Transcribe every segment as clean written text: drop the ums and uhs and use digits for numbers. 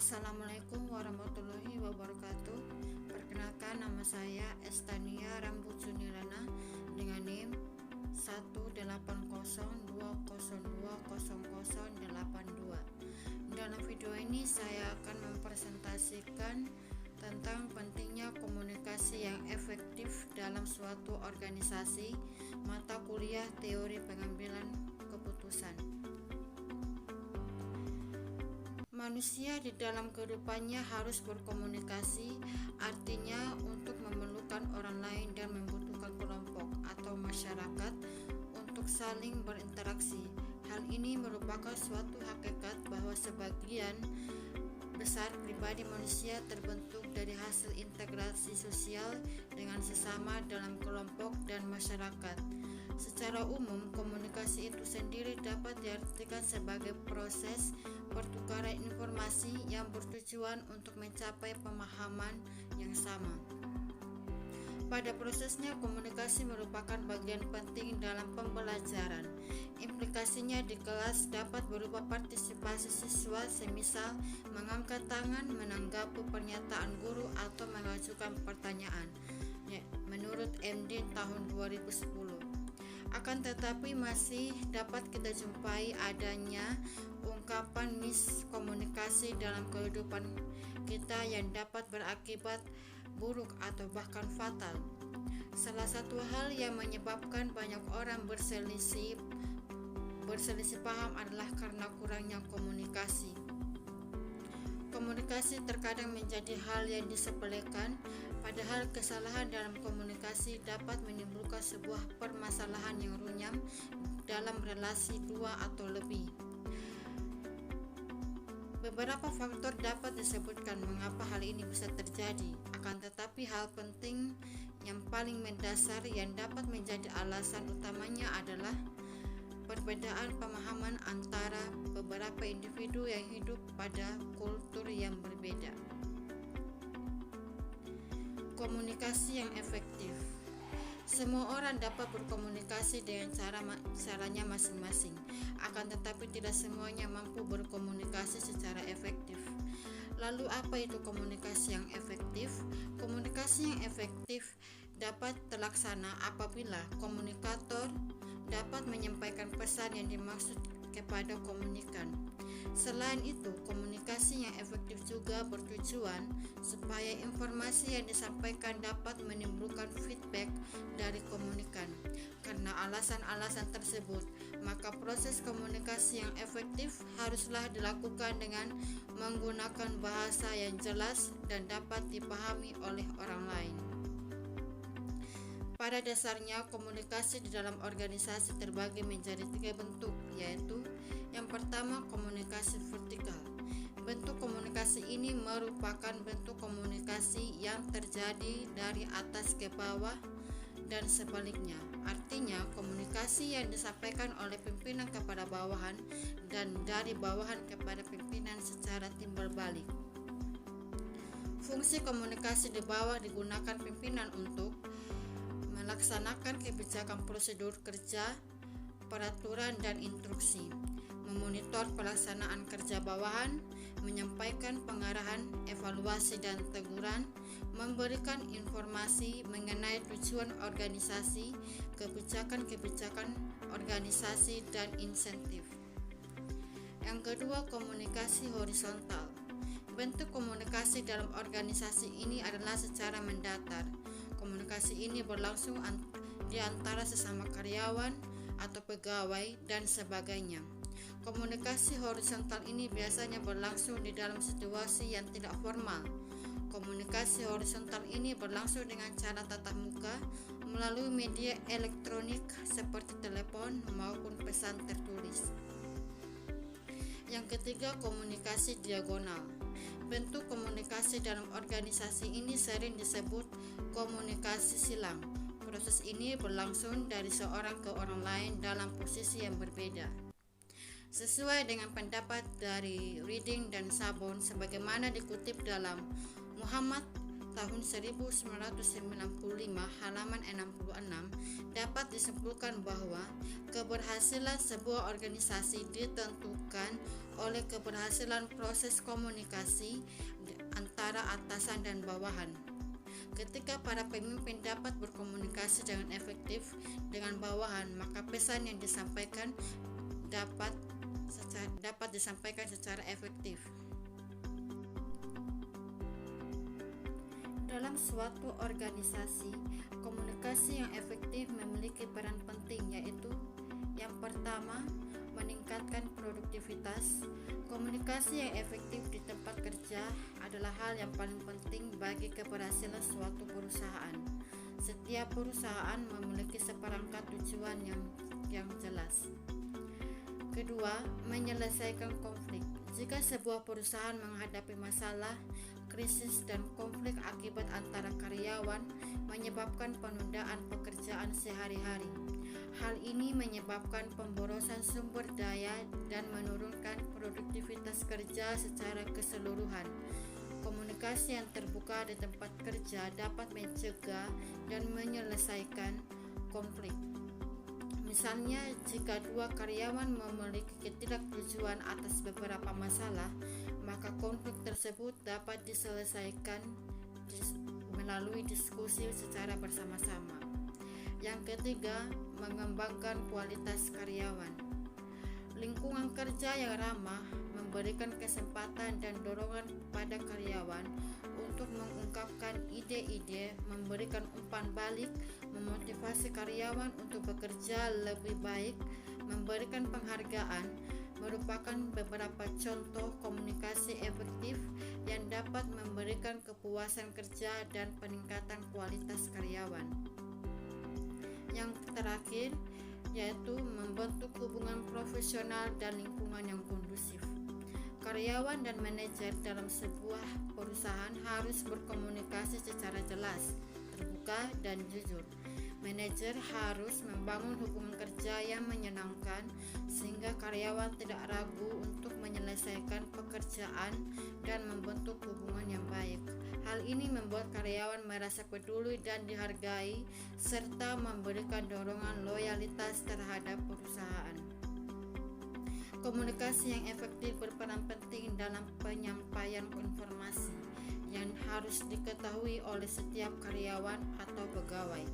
Assalamualaikum warahmatullahi wabarakatuh. Perkenalkan, nama saya Estania Rambut Sunilana dengan NIM 18020020082. Dalam video ini saya akan mempresentasikan tentang pentingnya komunikasi yang efektif dalam suatu organisasi, mata kuliah teori pengambilan keputusan. Manusia di dalam kehidupannya harus berkomunikasi, artinya untuk memerlukan orang lain dan membutuhkan kelompok atau masyarakat untuk saling berinteraksi. Hal ini merupakan suatu hakikat bahwa sebagian besar pribadi manusia terbentuk dari hasil integrasi sosial dengan sesama dalam kelompok dan masyarakat. Secara umum, komunikasi itu sendiri dapat diartikan sebagai proses pertukaran informasi yang bertujuan untuk mencapai pemahaman yang sama. Pada prosesnya, komunikasi merupakan bagian penting dalam pembelajaran. Implikasinya di kelas dapat berupa partisipasi siswa, semisal mengangkat tangan menanggapi pernyataan guru atau mengajukan pertanyaan, menurut MD tahun 2010. Akan tetapi masih dapat kita jumpai adanya ungkapan miskomunikasi dalam kehidupan kita yang dapat berakibat buruk atau bahkan fatal. Salah satu hal yang menyebabkan banyak orang berselisih paham adalah karena kurangnya komunikasi. Komunikasi terkadang menjadi hal yang disepelekan, padahal kesalahan dalam komunikasi dapat menimbulkan sebuah permasalahan yang runyam dalam relasi dua atau lebih. Beberapa faktor dapat disebutkan mengapa hal ini bisa terjadi, akan tetapi hal penting yang paling mendasar yang dapat menjadi alasan utamanya adalah perbedaan pemahaman antara beberapa individu yang hidup pada kultur yang berbeda. Komunikasi yang efektif. Semua orang dapat berkomunikasi dengan caranya masing-masing, akan tetapi tidak semuanya mampu berkomunikasi secara efektif. Lalu apa itu komunikasi yang efektif? Komunikasi yang efektif dapat terlaksana apabila komunikator dapat menyampaikan pesan yang dimaksud kepada komunikan. Selain itu, komunikasi yang efektif juga bertujuan supaya informasi yang disampaikan dapat menimbulkan feedback dari komunikan. Karena alasan-alasan tersebut, maka proses komunikasi yang efektif haruslah dilakukan dengan menggunakan bahasa yang jelas dan dapat dipahami oleh orang lain. Pada dasarnya, komunikasi di dalam organisasi terbagi menjadi 3 bentuk, yaitu yang pertama, komunikasi vertikal. Bentuk komunikasi ini merupakan bentuk komunikasi yang terjadi dari atas ke bawah dan sebaliknya. Artinya, komunikasi yang disampaikan oleh pimpinan kepada bawahan dan dari bawahan kepada pimpinan secara timbal balik. Fungsi komunikasi di bawah digunakan pimpinan untuk melaksanakan kebijakan prosedur kerja, peraturan dan instruksi, memonitor pelaksanaan kerja bawahan, menyampaikan pengarahan, evaluasi dan teguran, memberikan informasi mengenai tujuan organisasi, kebijakan-kebijakan organisasi dan insentif. Yang kedua, komunikasi horizontal. Bentuk komunikasi dalam organisasi ini adalah secara mendatar. Komunikasi ini berlangsung di antara sesama karyawan atau pegawai dan sebagainya. Komunikasi horizontal ini biasanya berlangsung di dalam situasi yang tidak formal. Komunikasi horizontal ini berlangsung dengan cara tatap muka melalui media elektronik seperti telepon maupun pesan tertulis. Yang ketiga, komunikasi diagonal. Bentuk komunikasi dalam organisasi ini sering disebut komunikasi silang. Proses ini berlangsung dari seorang ke orang lain dalam posisi yang berbeda. Sesuai dengan pendapat dari Reading dan Sabon sebagaimana dikutip dalam Muhammad tahun 1995 halaman 66 dapat disimpulkan bahwa keberhasilan sebuah organisasi ditentukan oleh keberhasilan proses komunikasi antara atasan dan bawahan. Ketika para pemimpin dapat berkomunikasi dengan efektif dengan bawahan, maka pesan yang disampaikan dapat disampaikan secara efektif. Dalam suatu organisasi, komunikasi yang efektif memiliki peran penting, yaitu yang pertama, meningkatkan produktivitas. Komunikasi yang efektif di tempat kerja adalah hal yang paling penting bagi keberhasilan suatu perusahaan. Setiap perusahaan memiliki seperangkat tujuan yang jelas. Kedua, menyelesaikan konflik. Jika sebuah perusahaan menghadapi masalah, krisis, dan konflik akibat antara karyawan menyebabkan penundaan pekerjaan sehari-hari. Hal ini menyebabkan pemborosan sumber daya dan menurunkan produktivitas kerja secara keseluruhan. Komunikasi yang terbuka di tempat kerja dapat mencegah dan menyelesaikan konflik. Misalnya, jika dua karyawan memiliki ketidaksetujuan atas beberapa masalah, maka konflik tersebut dapat diselesaikan melalui diskusi secara bersama-sama. Yang ketiga, mengembangkan kualitas karyawan. Lingkungan kerja yang ramah memberikan kesempatan dan dorongan pada karyawan untuk mengungkapkan ide-ide, memberikan umpan balik, memotivasi karyawan untuk bekerja lebih baik, memberikan penghargaan, merupakan beberapa contoh komunikasi efektif yang dapat memberikan kepuasan kerja dan peningkatan kualitas karyawan. Yang terakhir, yaitu membentuk hubungan profesional dan lingkungan yang kondusif. Karyawan dan manajer dalam sebuah perusahaan harus berkomunikasi secara jelas, terbuka, dan jujur. Manajer harus membangun hubungan kerja yang menyenangkan sehingga karyawan tidak ragu untuk menyelesaikan pekerjaan dan membentuk hubungan yang baik. Hal ini membuat karyawan merasa peduli dan dihargai serta memberikan dorongan loyalitas terhadap perusahaan. Komunikasi yang efektif berperan penting dalam penyampaian informasi yang harus diketahui oleh setiap karyawan atau pegawai.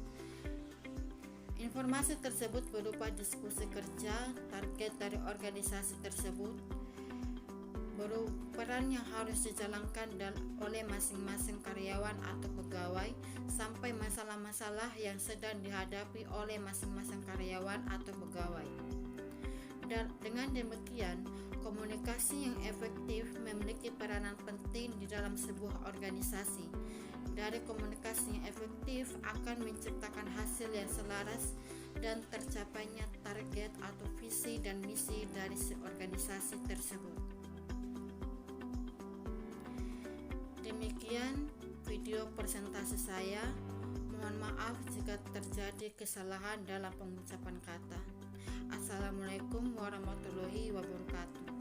Informasi tersebut berupa diskusi kerja, target dari organisasi tersebut, peran yang harus dijalankan oleh masing-masing karyawan atau pegawai, sampai masalah-masalah yang sedang dihadapi oleh masing-masing karyawan atau pegawai. Dan dengan demikian, komunikasi yang efektif memiliki peranan penting di dalam sebuah organisasi. Dari komunikasi yang efektif akan menciptakan hasil yang selaras dan tercapainya target atau visi dan misi dari organisasi tersebut. Demikian video presentasi saya. Mohon maaf jika terjadi kesalahan dalam pengucapan kata. Assalamualaikum warahmatullahi wabarakatuh.